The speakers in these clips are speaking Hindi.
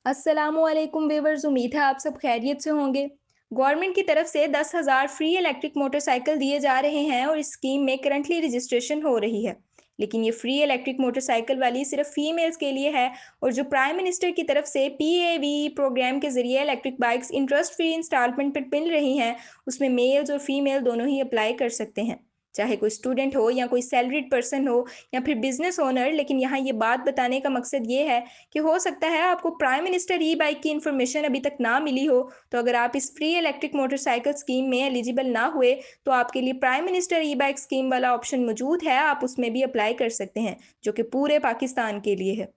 अस्सलामुअलैकुम व्यूअर्स, उम्मीद है आप सब खैरियत से होंगे। गवर्नमेंट की तरफ से 10,000 फ्री इलेक्ट्रिक मोटरसाइकिल दिए जा रहे हैं और इस स्कीम में करंटली रजिस्ट्रेशन हो रही है। लेकिन ये फ्री इलेक्ट्रिक मोटरसाइकिल वाली सिर्फ फीमेल्स के लिए है। और जो प्राइम मिनिस्टर की तरफ से PAV प्रोग्राम के जरिए electric bikes interest free instalment पर मिल रही हैं, उसमें मेल्स और फीमेल दोनों ही अप्लाई कर सकते हैं, चाहे कोई स्टूडेंट हो या कोई सैलरीड पर्सन हो या फिर बिजनेस ओनर। लेकिन यहाँ ये बात बताने का मकसद ये है कि हो सकता है आपको प्राइम मिनिस्टर ई बाइक की इन्फॉर्मेशन अभी तक ना मिली हो। तो अगर आप इस फ्री इलेक्ट्रिक मोटरसाइकिल स्कीम में एलिजिबल ना हुए, तो आपके लिए प्राइम मिनिस्टर ई बाइक स्कीम वाला ऑप्शन मौजूद है, आप उसमें भी अप्लाई कर सकते हैं, जो कि पूरे पाकिस्तान के लिए है।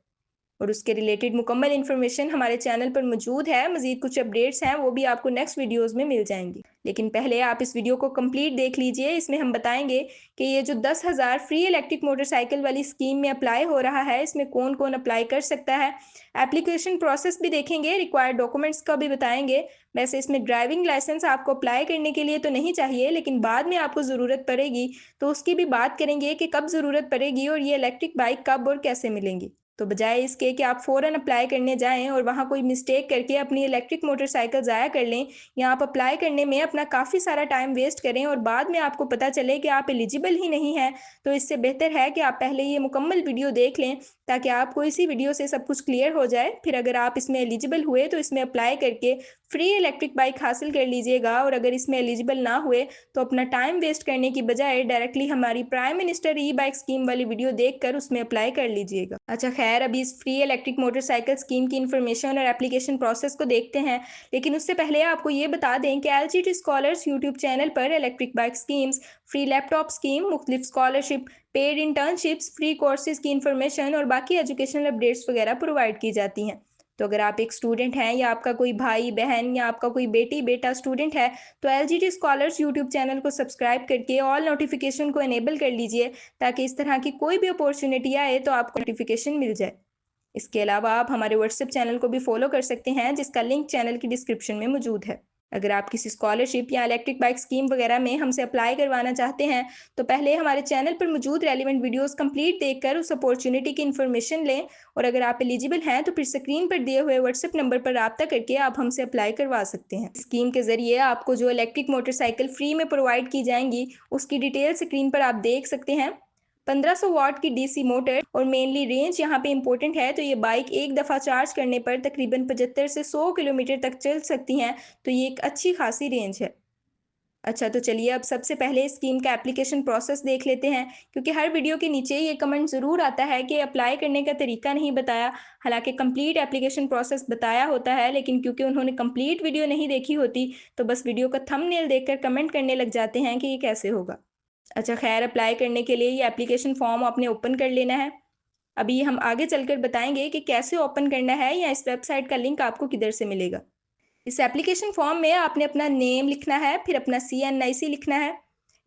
और उसके रिलेटेड मुकम्मल इन्फॉर्मेशन हमारे चैनल पर मौजूद है। मज़ीद कुछ अपडेट्स हैं, वो भी आपको नेक्स्ट वीडियोस में मिल जाएंगी। लेकिन पहले आप इस वीडियो को कंप्लीट देख लीजिए। इसमें हम बताएंगे कि ये जो 10,000 फ्री इलेक्ट्रिक मोटरसाइकिल वाली स्कीम में अप्लाई हो रहा है, इसमें कौन कौन अप्लाई कर सकता है। एप्लीकेशन प्रोसेस भी देखेंगे, रिक्वायर्ड डॉक्यूमेंट्स का भी बताएंगे। वैसे इसमें ड्राइविंग लाइसेंस आपको अप्लाई करने के लिए तो नहीं चाहिए, लेकिन बाद में आपको ज़रूरत पड़ेगी, तो उसकी भी बात करेंगे कि कब ज़रूरत पड़ेगी और ये इलेक्ट्रिक बाइक कब और कैसे मिलेंगी। तो बजाय इसके कि आप फ़ौरन अप्लाई करने जाएं और वहाँ कोई मिस्टेक करके अपनी इलेक्ट्रिक मोटरसाइकिल ज़ाया कर लें, या आप अप्लाई करने में अपना काफ़ी सारा टाइम वेस्ट करें और बाद में आपको पता चले कि आप एलिजिबल ही नहीं हैं, तो इससे बेहतर है कि आप पहले ये मुकम्मल वीडियो देख लें, ताकि आपको इसी वीडियो से सब कुछ क्लियर हो जाए। फिर अगर आप इसमें एलिजिबल हुए तो इसमें अप्लाई करके फ्री इलेक्ट्रिक बाइक हासिल कर लीजिएगा, और अगर इसमें एलिजिबल ना हुए तो अपना टाइम वेस्ट करने की बजाय डायरेक्टली हमारी प्राइम मिनिस्टर ई बाइक स्कीम वाली वीडियो देखकर उसमें अप्लाई कर लीजिएगा। अच्छा खैर, अभी इस फ्री इलेक्ट्रिक मोटरसाइकिल स्कीम की इन्फॉर्मेशन और एप्लीकेशन प्रोसेस को देखते हैं। लेकिन उससे पहले आपको ये बता दें कि LGT स्कॉलर्स यूट्यूब चैनल पर electric bike schemes, free laptop scheme, मुख्तलिफ scholarship, paid internships, free courses की इन्फॉर्मेशन और बाकी एजुकेशनल अपडेट्स वगैरह प्रोवाइड की जाती हैं। तो अगर आप एक स्टूडेंट हैं, या आपका कोई भाई बहन या आपका कोई बेटी बेटा स्टूडेंट है, तो LGT स्कॉलर्स यूट्यूब चैनल को सब्सक्राइब करके ऑल नोटिफिकेशन को इनेबल कर लीजिए, ताकि इस तरह की कोई भी अपॉर्चुनिटी आए तो आपको नोटिफिकेशन मिल जाए। इसके अलावा आप हमारे व्हाट्सएप चैनल को भी फॉलो कर सकते हैं, जिसका लिंक चैनल की डिस्क्रिप्शन में मौजूद है। अगर आप किसी स्कॉलरशिप या इलेक्ट्रिक बाइक स्कीम वगैरह में हमसे अप्लाई करवाना चाहते हैं, तो पहले हमारे चैनल पर मौजूद रेलिवेंट वीडियोस कंप्लीट देखकर उस अपॉर्चुनिटी की इन्फॉर्मेशन लें। और अगर आप एलिजिबल हैं तो फिर स्क्रीन पर दिए हुए व्हाट्सएप नंबर पर रब्ता करके आप हमसे अप्लाई करवा सकते हैं। स्कीम के जरिए आपको जो इलेक्ट्रिक मोटरसाइकिल फ्री में प्रोवाइड की जाएंगी, उसकी डिटेल स्क्रीन पर आप देख सकते हैं। 1500 वाट की DC मोटर और मेनली रेंज यहाँ पे इंपॉर्टेंट है। तो ये बाइक एक दफ़ा चार्ज करने पर तकरीबन 75 से 100 किलोमीटर तक चल सकती हैं। तो ये एक अच्छी खासी रेंज है। अच्छा, तो चलिए अब सबसे पहले स्कीम का एप्लीकेशन प्रोसेस देख लेते हैं, क्योंकि हर वीडियो के नीचे ये कमेंट ज़रूर आता है कि अप्लाई करने का तरीका नहीं बताया। हालांकि कंप्लीट एप्लीकेशन प्रोसेस बताया होता है, लेकिन क्योंकि उन्होंने कंप्लीट वीडियो नहीं देखी होती, तो बस वीडियो का थंबनेल देखकर कमेंट करने लग जाते हैं कि ये कैसे होगा। अच्छा खैर, अप्लाई करने के लिए ये एप्लीकेशन फॉर्म आपने ओपन कर लेना है। अभी हम आगे चलकर बताएंगे कि कैसे ओपन करना है, या इस वेबसाइट का लिंक आपको किधर से मिलेगा। इस एप्लीकेशन फॉर्म में आपने अपना नेम लिखना है, फिर अपना CNIC लिखना है,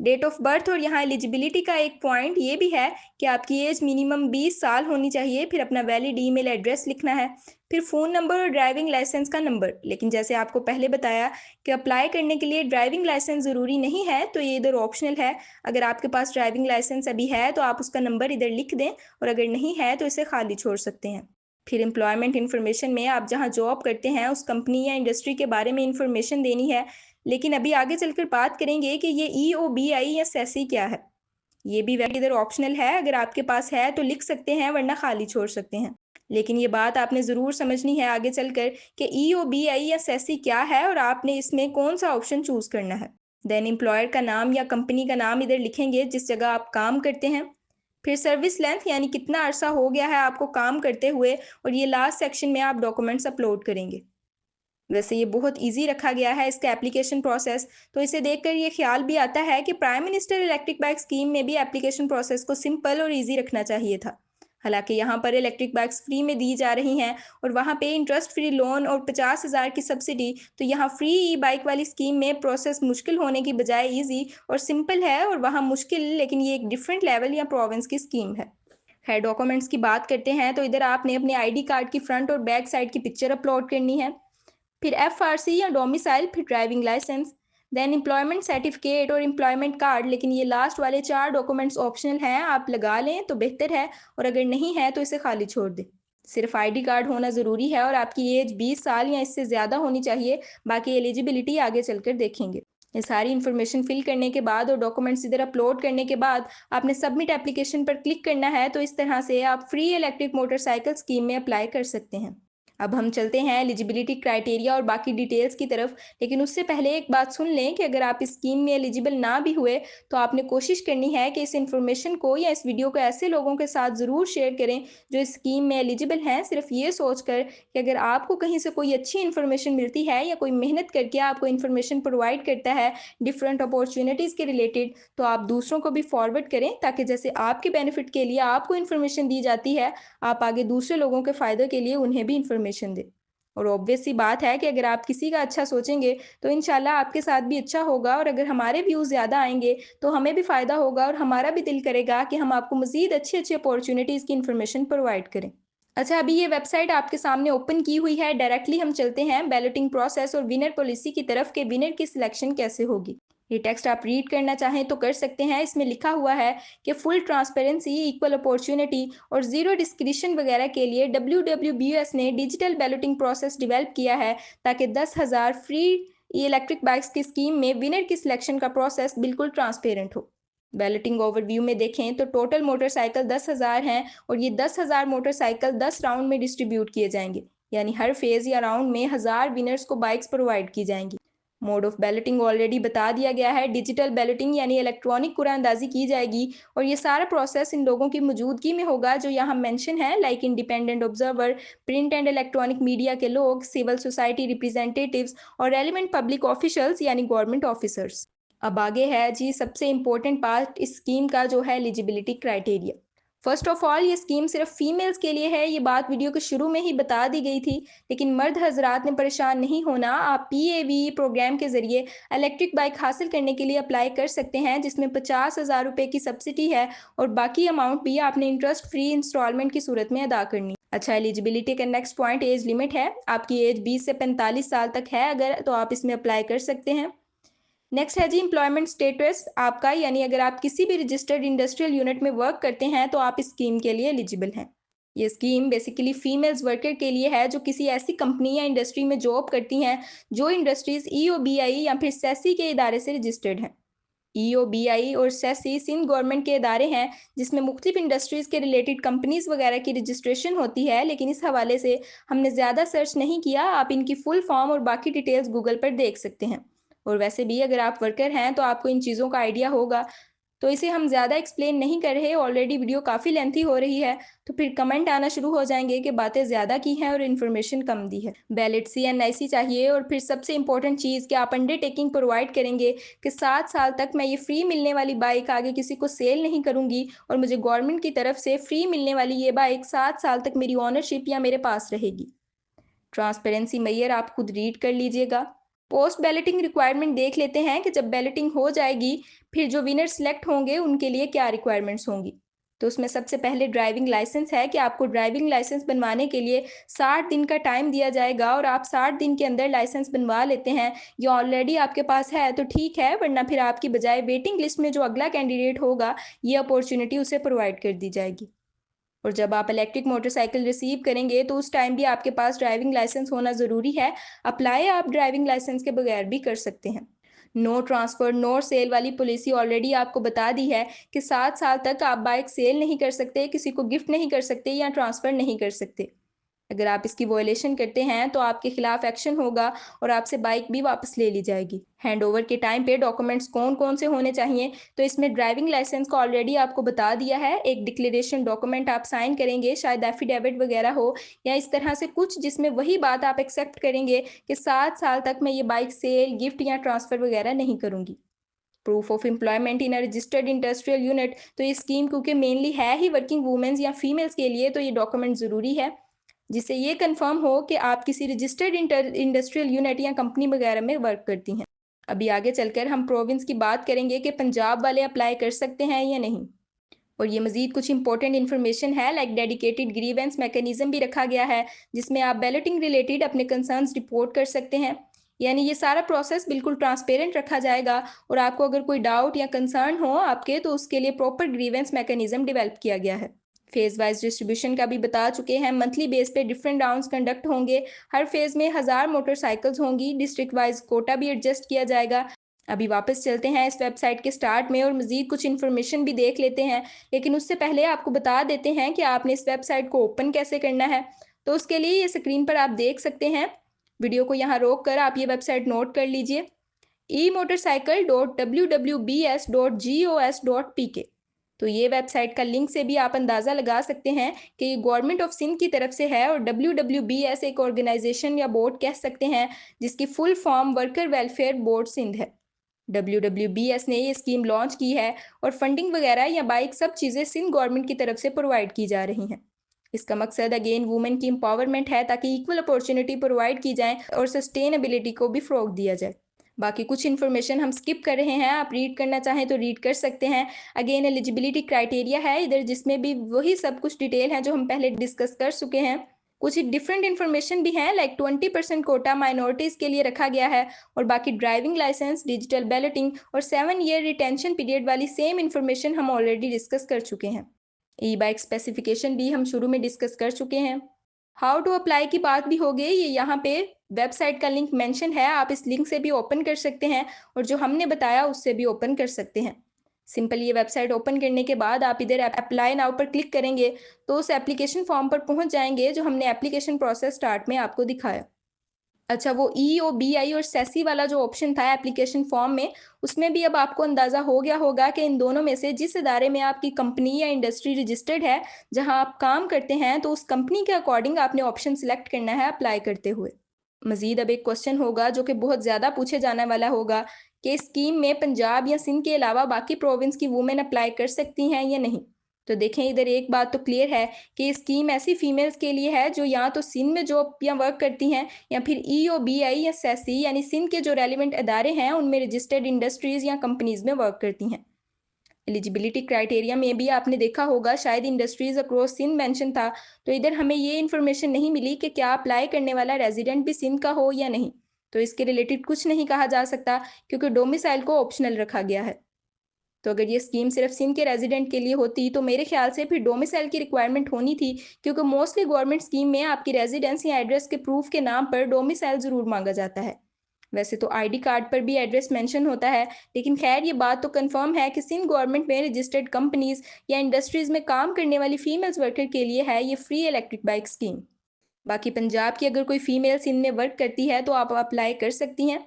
डेट ऑफ बर्थ, और यहाँ एलिजिबिलिटी का एक पॉइंट ये भी है कि आपकी एज मिनिमम 20 साल होनी चाहिए। फिर अपना वैलिड ईमेल एड्रेस लिखना है, फिर फ़ोन नंबर और ड्राइविंग लाइसेंस का नंबर। लेकिन जैसे आपको पहले बताया कि अप्लाई करने के लिए ड्राइविंग लाइसेंस ज़रूरी नहीं है, तो ये इधर ऑप्शनल है। अगर आपके पास ड्राइविंग लाइसेंस अभी है तो आप उसका नंबर इधर लिख दें, और अगर नहीं है तो इसे खाली छोड़ सकते हैं। फिर एम्प्लॉयमेंट इन्फॉर्मेशन में आप जहां जॉब करते हैं उस कंपनी या इंडस्ट्री के बारे में इंफॉर्मेशन देनी है। लेकिन अभी आगे चलकर बात करेंगे कि ये EOBI या सेसी क्या है। ये भी वैसे इधर ऑप्शनल है, अगर आपके पास है तो लिख सकते हैं, वरना खाली छोड़ सकते हैं। लेकिन ये बात आपने ज़रूर समझनी है आगे चलकर कि EOBI या सेसी क्या है और आपने इसमें कौन सा ऑप्शन चूज़ करना है। देन एम्प्लॉयर का नाम या कंपनी का नाम इधर लिखेंगे जिस जगह आप काम करते हैं। फिर सर्विस लेंथ, यानी कितना अरसा हो गया है आपको काम करते हुए, और ये लास्ट सेक्शन में आप डॉक्यूमेंट्स अपलोड करेंगे। वैसे ये बहुत इजी रखा गया है इसका एप्लीकेशन प्रोसेस, तो इसे देखकर ये ख्याल भी आता है कि prime minister electric bike scheme में भी एप्लीकेशन प्रोसेस को सिंपल और इजी रखना चाहिए था। हालांकि यहाँ पर इलेक्ट्रिक बाइक्स फ्री में दी जा रही हैं, और वहाँ पे इंटरेस्ट फ्री लोन और 50,000 की सब्सिडी। तो यहाँ फ्री ई बाइक वाली स्कीम में प्रोसेस मुश्किल होने की बजाय इजी और सिंपल है, और वहाँ मुश्किल, लेकिन ये एक डिफरेंट लेवल या प्रोविंस की स्कीम है। खैर, डॉक्यूमेंट्स की बात करते हैं, तो इधर आपने अपने ID कार्ड की फ्रंट और बैक साइड की पिक्चर अपलोड करनी है। फिर FRC या डोमिसाइल, फिर driving licence, then employment certificate और एम्प्लॉयमेंट कार्ड। लेकिन ये लास्ट वाले 4 डॉक्यूमेंट्स ऑप्शनल हैं, आप लगा लें तो बेहतर है, और अगर नहीं है तो इसे खाली छोड़ दें। सिर्फ आईडी कार्ड होना ज़रूरी है और आपकी एज 20 साल या इससे ज़्यादा होनी चाहिए। बाकी एलिजिबिलिटी आगे चलकर देखेंगे। ये सारी इन्फॉर्मेशन फिल करने के बाद और डॉक्यूमेंट्स इधर अपलोड करने के बाद आपने सबमिट एप्लीकेशन पर क्लिक करना है। तो इस तरह से आप फ्री इलेक्ट्रिक मोटरसाइकिल स्कीम में अप्लाई कर सकते हैं। अब हम चलते हैं एलिजिबिलिटी क्राइटेरिया और बाकी डिटेल्स की तरफ। लेकिन उससे पहले एक बात सुन लें कि अगर आप इस स्कीम में एलिजिबल ना भी हुए तो आपने कोशिश करनी है कि इस इन्फॉर्मेशन को या इस वीडियो को ऐसे लोगों के साथ ज़रूर शेयर करें जो इस स्कीम में एलिजिबल हैं, सिर्फ ये सोचकर कि अगर आपको कहीं से कोई अच्छी इन्फॉर्मेशन मिलती है या कोई मेहनत करके आपको इन्फॉर्मेशन प्रोवाइड करता है डिफरेंट अपॉर्चुनिटीज़ के रिलेटेड, तो आप दूसरों को भी फॉरवर्ड करें ताकि जैसे आपके बेनिफिट के लिए आपको इन्फॉर्मेशन दी जाती है, आप आगे दूसरे लोगों के फ़ायदे के लिए उन्हें भी इन्फॉर्मेशन दें। और ऑब्वियस सी बात है कि अगर आप किसी का अच्छा सोचेंगे तो इंशाल्लाह आपके साथ भी अच्छा होगा, और अगर हमारे व्यूज़ ज़्यादा आएंगे तो हमें भी फ़ायदा होगा और हमारा भी दिल करेगा कि हम आपको मज़ीद अच्छी अच्छी अपॉर्चुनिटीज़ की इन्फॉर्मेशन प्रोवाइड करें। अच्छा, अभी ये वेबसाइट आपके सामने ओपन की हुई है। डायरेक्टली हम चलते हैं बैलेटिंग प्रोसेस और विनर पॉलिसी की तरफ के विनर की सिलेक्शन कैसे होगी। ये टेक्स्ट आप रीड करना चाहें तो कर सकते हैं। इसमें लिखा हुआ है कि फुल ट्रांसपेरेंसी, इक्वल अपॉर्चुनिटी और ज़ीरो डिस्क्रिशन वगैरह के लिए WWBUS ने डिजिटल बैलेटिंग प्रोसेस डेवलप किया है ताकि 10,000 फ्री इलेक्ट्रिक बाइक्स की स्कीम में विनर की सिलेक्शन का प्रोसेस बिल्कुल ट्रांसपेरेंट हो। बैलेटिंग ओवरव्यू में देखें तो टोटल मोटरसाइकिल 10,000 हैं और ये 10,000 मोटरसाइकिल 10 राउंड में डिस्ट्रीब्यूट किए जाएंगे, यानी हर फेज़ या राउंड में 1,000 विनर्स को बाइक्स प्रोवाइड की जाएंगी। मोड ऑफ बैलेटिंग ऑलरेडी बता दिया गया है। डिजिटल बैलेटिंग यानी इलेक्ट्रॉनिक कुरानंदाजी की जाएगी और ये सारा प्रोसेस इन लोगों की मौजूदगी में होगा जो यहाँ मेंशन है, like independent observer, print and electronic media के लोग, सिविल सोसाइटी रिप्रेजेंटेटिव्स और रेलिवेंट पब्लिक ऑफिशियल्स यानी गवर्नमेंट ऑफिसर्स। अब आगे है जी सबसे इम्पोर्टेंट पार्ट इस स्कीम का, जो है eligibility criteria. First of all ये स्कीम सिर्फ फीमेल्स के लिए है। ये बात वीडियो के शुरू में ही बता दी गई थी, लेकिन मर्द हजरात ने परेशान नहीं होना। आप PAVE प्रोग्राम के ज़रिए इलेक्ट्रिक बाइक हासिल करने के लिए अप्लाई कर सकते हैं, जिसमें 50,000 रुपये की सब्सिडी है और बाकी अमाउंट भी आपने इंटरेस्ट फ्री इंस्टॉलमेंट की सूरत में अदा करनी। अच्छा, एलिजिबिलिटी का नेक्स्ट पॉइंट एज लिमिट है। आपकी एज 20 से 45 साल तक है अगर, तो आप इसमें अप्लाई कर सकते हैं। नेक्स्ट है जी एम्प्लॉयमेंट स्टेटस आपका, यानी अगर आप किसी भी रजिस्टर्ड इंडस्ट्रियल यूनिट में वर्क करते हैं तो आप इस स्कीम के लिए एलिजिबल हैं। ये स्कीम बेसिकली फीमेल्स वर्कर के लिए है जो किसी ऐसी कंपनी या इंडस्ट्री में जॉब करती हैं जो इंडस्ट्रीज EOBI या फिर सेसी के इदारे से रजिस्टर्ड हैं। EOBI और सेसी सिंध गवर्नमेंट के इदारे हैं जिसमें मुख्तलिफ इंडस्ट्रीज़ के रिलेटेड कंपनीज वगैरह की रजिस्ट्रेशन होती है, लेकिन इस हवाले से हमने ज़्यादा सर्च नहीं किया। आप इनकी फुल फॉर्म और बाकी डिटेल्स गूगल पर देख सकते हैं। और वैसे भी अगर आप वर्कर हैं तो आपको इन चीज़ों का आइडिया होगा, तो इसे हम ज़्यादा एक्सप्लेन नहीं कर रहे। ऑलरेडी वीडियो काफ़ी लेंथी हो रही है, तो फिर कमेंट आना शुरू हो जाएंगे कि बातें ज़्यादा की हैं और इन्फॉर्मेशन कम दी है। वैलिड CNIC चाहिए और फिर सबसे इंपॉर्टेंट चीज़ कि आप अंडरटेकिंग प्रोवाइड करेंगे कि 7 साल तक मैं ये फ्री मिलने वाली बाइक आगे किसी को सेल नहीं करूँगी और मुझे गवर्नमेंट की तरफ से फ्री मिलने वाली ये बाइक 7 साल तक मेरी ऑनरशिप या मेरे पास रहेगी। ट्रांसपेरेंसी मैयर आप खुद रीड कर लीजिएगा। पोस्ट बैलेटिंग रिक्वायरमेंट देख लेते हैं कि जब बैलेटिंग हो जाएगी फिर जो विनर सेलेक्ट होंगे उनके लिए क्या रिक्वायरमेंट्स होंगी। तो उसमें सबसे पहले ड्राइविंग लाइसेंस है कि आपको ड्राइविंग लाइसेंस बनवाने के लिए 60 दिन का टाइम दिया जाएगा और आप 60 दिन के अंदर लाइसेंस बनवा लेते हैं। ये ऑलरेडी आपके पास है तो ठीक है, वरना फिर आपकी बजाय वेटिंग लिस्ट में जो अगला कैंडिडेट होगा ये अपॉर्चुनिटी उसे प्रोवाइड कर दी जाएगी। और जब आप इलेक्ट्रिक मोटरसाइकिल रिसीव करेंगे तो उस टाइम भी आपके पास ड्राइविंग लाइसेंस होना ज़रूरी है। अप्लाई आप ड्राइविंग लाइसेंस के बगैर भी कर सकते हैं। नो ट्रांसफ़र नो सेल वाली पॉलिसी ऑलरेडी आपको बता दी है कि 7 साल तक आप बाइक सेल नहीं कर सकते, किसी को गिफ्ट नहीं कर सकते या ट्रांसफ़र नहीं कर सकते। अगर आप इसकी वॉयलेशन करते हैं तो आपके खिलाफ एक्शन होगा और आपसे बाइक भी वापस ले ली जाएगी। हैंडओवर के टाइम पे डॉक्यूमेंट्स कौन कौन से होने चाहिए, तो इसमें ड्राइविंग लाइसेंस को ऑलरेडी आपको बता दिया है। एक डिक्लेरेशन डॉक्यूमेंट आप साइन करेंगे, शायद एफिडेविट वगैरह हो या इस तरह से कुछ, जिसमें वही बात आप एक्सेप्ट करेंगे कि 7 साल तक मैं ये बाइक सेल, गिफ्ट या ट्रांसफ़र वगैरह नहीं करूँगी। Proof of employment in a registered industrial unit, तो ये स्कीम क्योंकि मेनली है ही वर्किंग वूमेंस या फीमेल्स के लिए, तो ये डॉक्यूमेंट ज़रूरी है जिससे ये कंफर्म हो कि आप किसी रजिस्टर्ड इंडस्ट्रियल यूनिट या कंपनी वगैरह में वर्क करती हैं। अभी आगे चलकर हम प्रोविंस की बात करेंगे कि पंजाब वाले अप्लाई कर सकते हैं या नहीं। और ये मज़ीद कुछ इंपॉर्टेंट इन्फॉर्मेशन है, लाइक डेडिकेटेड ग्रीवेंस मैकेनिज्म भी रखा गया है जिसमें आप बैलेटिंग रिलेटेड अपने कंसर्न्स रिपोर्ट कर सकते हैं। यानी ये सारा प्रोसेस बिल्कुल ट्रांसपेरेंट रखा जाएगा और आपको अगर कोई डाउट या कंसर्न हो आपके, तो उसके लिए प्रॉपर ग्रीवेंस मैकेनिज्म डेवलप किया गया है। फेज़ वाइज डिस्ट्रीब्यूशन का भी बता चुके हैं। मंथली बेस पे डिफरेंट राउंड्स कंडक्ट होंगे। हर फेज़ में 1000 मोटरसाइकिल्स होंगी। डिस्ट्रिक्ट वाइज कोटा भी एडजस्ट किया जाएगा। अभी वापस चलते हैं इस वेबसाइट के स्टार्ट में और मज़ीद कुछ इन्फॉर्मेशन भी देख लेते हैं, लेकिन उससे पहले आपको बता देते हैं कि आपने इस वेबसाइट को ओपन कैसे करना है। तो उसके लिए ये स्क्रीन पर आप देख सकते हैं। वीडियो को यहाँ रोक कर आप ये वेबसाइट नोट कर लीजिए, emotorcycle.wws.gos.pk। तो ये वेबसाइट का लिंक से भी आप अंदाज़ा लगा सकते हैं कि ये गवर्नमेंट ऑफ सिंध की तरफ से है और WWBS एक ऑर्गेनाइजेशन या बोर्ड कह सकते हैं जिसकी full form worker welfare board Sindh है। WWBS ने ये स्कीम लॉन्च की है और फंडिंग वगैरह या बाइक सब चीज़ें सिंध गवर्नमेंट की तरफ से प्रोवाइड की जा रही हैं। इसका मकसद अगेन वुमेन की एम्पावरमेंट है ताकि इक्वल अपॉर्चुनिटी प्रोवाइड की जाए और सस्टेनेबिलिटी को भी फ़रोग दिया जाए। बाकी कुछ इन्फॉर्मेशन हम स्किप कर रहे हैं, आप रीड करना चाहें तो रीड कर सकते हैं। अगेन एलिजिबिलिटी क्राइटेरिया है इधर, जिसमें भी वही सब कुछ डिटेल है जो हम पहले डिस्कस कर चुके हैं। कुछ डिफरेंट इन्फॉर्मेशन भी हैं, लाइक 20% कोटा माइनॉरिटीज़ के लिए रखा गया है और बाकी ड्राइविंग लाइसेंस, डिजिटल बैलेटिंग और 7 ईयर रिटेंशन पीरियड वाली सेम इन्फॉर्मेशन हम ऑलरेडी डिस्कस कर चुके हैं। ई बाइक स्पेसिफिकेशन भी हम शुरू में डिस्कस कर चुके हैं। हाउ टू अप्लाई की बात भी हो गई, ये यहाँ पे वेबसाइट का लिंक मेंशन है, आप इस लिंक से भी ओपन कर सकते हैं और जो हमने बताया उससे भी ओपन कर सकते हैं। सिंपल ये वेबसाइट ओपन करने के बाद आप इधर अप्लाई नाउ पर क्लिक करेंगे तो उस एप्लीकेशन फॉर्म पर पहुंच जाएंगे जो हमने एप्लीकेशन प्रोसेस स्टार्ट में आपको दिखाया। अच्छा, वो EOBI और सेसी वाला जो ऑप्शन था एप्लीकेशन फॉर्म में, उसमें भी अब आपको अंदाज़ा हो गया होगा कि इन दोनों में से जिस इदारे में आपकी कंपनी या इंडस्ट्री रजिस्टर्ड है, जहां आप काम करते हैं, तो उस कंपनी के अकॉर्डिंग आपने ऑप्शन सिलेक्ट करना है अप्लाई करते हुए। मज़ीद अब एक क्वेश्चन होगा जो कि बहुत ज़्यादा पूछे जाने वाला होगा कि इस स्कीम में पंजाब या सिंध के अलावा बाकी प्रोविंस की वुमेन अप्लाई कर सकती हैं या नहीं। तो देखें, इधर एक बात तो क्लियर है कि ये स्कीम ऐसी फीमेल्स के लिए है जो या तो सिंध में जॉब या वर्क करती हैं या फिर EOBI या सेसी यानी सिंध के जो रेलिवेंट अदारे हैं उनमें रजिस्टर्ड इंडस्ट्रीज़ या कंपनीज़ में वर्क करती हैं। एलिजिबिलिटी क्राइटेरिया में भी आपने देखा होगा शायद इंडस्ट्रीज अक्रॉस सिंध मेंशन था, तो इधर हमें ये इन्फॉर्मेशन नहीं मिली कि क्या अप्लाई करने वाला रेजिडेंट भी सिंध का हो या नहीं। तो इसके रिलेटेड कुछ नहीं कहा जा सकता क्योंकि डोमिसाइल को ऑप्शनल रखा गया है। तो अगर ये स्कीम सिर्फ सिंध के रेजिडेंट के लिए होती तो मेरे ख्याल से फिर डोमिसाइल की रिक्वायरमेंट होनी थी, क्योंकि मोस्टली गवर्नमेंट स्कीम में आपकी रेजिडेंस या एड्रेस के प्रूफ के नाम पर डोमिसाइल ज़रूर मांगा जाता है। वैसे तो ID कार्ड पर भी एड्रेस मेंशन होता है, लेकिन खैर ये बात तो कंफर्म है कि सिंध गवर्नमेंट में रजिस्टर्ड कंपनीज या इंडस्ट्रीज में काम करने वाली फीमेल्स वर्कर के लिए है ये फ्री इलेक्ट्रिक बाइक स्कीम। बाकी पंजाब की अगर कोई फीमेल सिंध में वर्क करती है तो आप अप्लाई कर सकती हैं।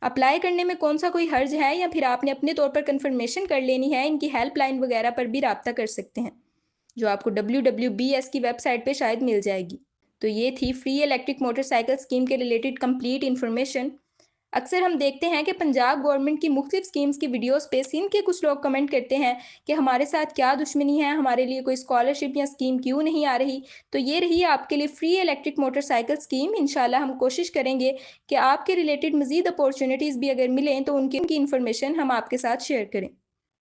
अप्लाई करने में कौन सा कोई हर्ज है या फिर आपने अपने तौर पर कंफर्मेशन कर लेनी है, इनकी हेल्पलाइन वगैरह पर भी रब्ता कर सकते हैं जो आपको WWBS की वेबसाइट पे शायद मिल जाएगी। तो ये थी फ्री इलेक्ट्रिक मोटरसाइकिल स्कीम के रिलेटेड कंप्लीट इन्फॉर्मेशन। अक्सर हम देखते हैं कि पंजाब गवर्नमेंट की मुख्तलिफ स्कीम्स की वीडियोस पे सिंध के कुछ लोग कमेंट करते हैं कि हमारे साथ क्या दुश्मनी है, हमारे लिए कोई स्कॉलरशिप या स्कीम क्यों नहीं आ रही। तो ये रही आपके लिए फ्री इलेक्ट्रिक मोटरसाइकिल स्कीम। इंशाल्लाह हम कोशिश करेंगे कि आपके रिलेटेड मज़ीद अपॉर्चुनिटीज़ भी अगर मिलें तो उनकी इन्फॉर्मेशन हम आपके साथ शेयर करें।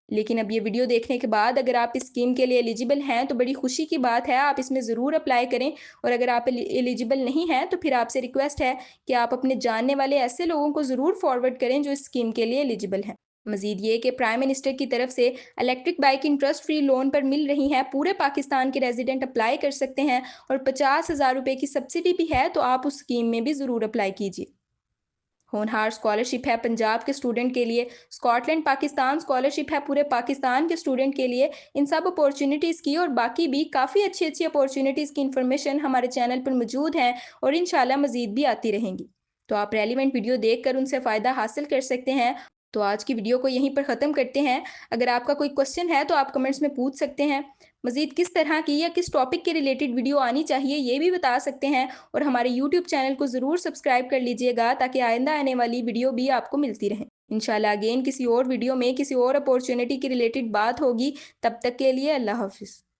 लेकिन अब ये वीडियो देखने के बाद अगर आप इस स्कीम के लिए एलिजिबल हैं तो बड़ी खुशी की बात है, आप इसमें ज़रूर अप्लाई करें। और अगर आप एलिजिबल नहीं हैं तो फिर आपसे रिक्वेस्ट है कि आप अपने जानने वाले ऐसे लोगों को ज़रूर फॉरवर्ड करें जो इस स्कीम के लिए एलिजिबल हैं। मज़ीद ये कि प्राइम मिनिस्टर की तरफ से electric bike interest free loan पर मिल रही हैं, पूरे पाकिस्तान के रेजिडेंट अप्लाई कर सकते हैं और 50,000 रुपये की सब्सिडी भी है, तो आप उस स्कीम में भी ज़रूर अप्लाई कीजिए। होनहार स्कॉलरशिप है पंजाब के स्टूडेंट के लिए, स्कॉटलैंड पाकिस्तान स्कॉलरशिप है पूरे पाकिस्तान के स्टूडेंट के लिए। इन सब अपॉर्चुनिटीज़ की और बाकी भी काफ़ी अच्छी अच्छी अपॉर्चुनिटीज़ की इन्फॉर्मेशन हमारे चैनल पर मौजूद हैं और इंशाल्लाह मज़ीद भी आती रहेंगी। तो आप रेलिवेंट वीडियो देखकर उनसे फ़ायदा हासिल कर सकते हैं। तो आज की वीडियो को यहीं पर ख़त्म करते हैं। अगर आपका कोई क्वेश्चन है तो आप कमेंट्स में पूछ सकते हैं। मज़ीद किस तरह की या किस टॉपिक के रिलेटेड वीडियो आनी चाहिए ये भी बता सकते हैं और हमारे YouTube चैनल को ज़रूर सब्सक्राइब कर लीजिएगा ताकि आइंदा आने वाली वीडियो भी आपको मिलती रहे। इंशाल्लाह अगेन किसी और वीडियो में किसी और अपॉर्चुनिटी के रिलेटेड बात होगी। तब तक के लिए अल्लाह हाफ़िज़।